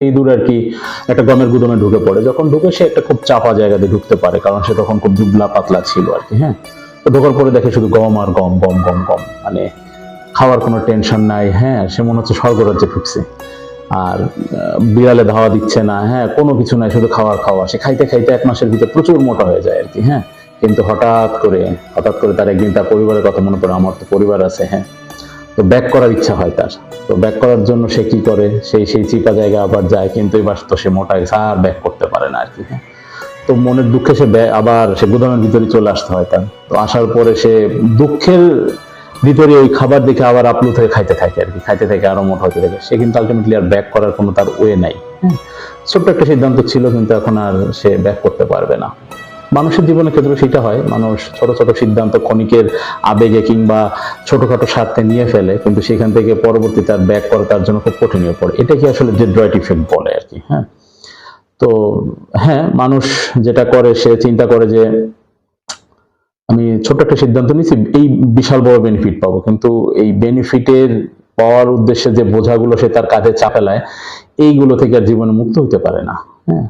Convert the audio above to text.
ইঁদুর আর কি একটা গমের গুদমে ঢুকে পড়ে, যখন ঢুকে সে একটা খুব চাপা জায়গাতে ঢুকতে পারে, কারণ সে তখন খুব দুবলা পাতলা ছিল আর কি। হ্যাঁ, তো ঢোকার পরে দেখে শুধু গম আর গম গম গম গম, মানে খাওয়ার কোনো টেনশন নাই। হ্যাঁ, সে মনে হচ্ছে স্বর্গরাজ্যে ঢুকছে। আর বিড়ালে ধাওয়া দিচ্ছে না, হ্যাঁ কোনো কিছু নাই, শুধু খাওয়ার খাওয়া। সে খাইতে খাইতে 1 মাসের ভিতরে প্রচুর মোটা হয়ে যায় আর কি। হ্যাঁ, কিন্তু হঠাৎ করে তার একদিন তার পরিবারের কথা মনে পড়ে, আমার তো পরিবার আছে। হ্যাঁ, তো ব্যাক করার ইচ্ছা হয় তার। তো ব্যাক করার জন্য সে কি করে, সেই চিপা জায়গা আবার যায়, কিন্তু এবার তো সে মোটা গেছে, আর ব্যাক করতে পারে না আর কি। হ্যাঁ, তো মনের দুঃখে সে আবার সে গুদামের ভিতরে চলে আসতে হয় তার। তো আসার পরে সে দুঃখের ভিতরে ওই খাবার দেখে আবার আপ্লুত হয়ে খাইতে থাকে আর কি, খাইতে থাকে, আরো মোটা হতে থাকে। সে কিন্তু আলটিমেটলি আর ব্যাক করার কোনো তার ওয়ে নাই। ছোট্ট একটা সিদ্ধান্ত ছিল, কিন্তু এখন আর সে ব্যাক করতে পারবে না। মানুষের জীবনের ক্ষেত্রে সেটা হয়, মানুষ ছোট ছোট সিদ্ধান্ত ক্ষণিকের আবেগে কিংবা ছোটখাটো স্বার্থে নিয়ে ফেলে, কিন্তু সেখান থেকে পরবর্তীতে আর ব্যাক করা তার জন্য খুব কঠিন হয়ে পড়ে। এটাকে আসলে ডেড্রয়েট ইফেক্ট বলে আর কি। হ্যাঁ, তো হ্যাঁ, মানুষ যেটা করে সে চিন্তা করে যে আমি ছোট্ট একটা সিদ্ধান্ত নিয়েছি, এই বিশাল বড় বেনিফিট পাবো, কিন্তু এই বেনিফিটের পাওয়ার উদ্দেশ্যে যে বোঝাগুলো সে তার কাঁধে চাপে নেয়, এইগুলো থেকে আর জীবনে মুক্ত হইতে পারে না। হ্যাঁ,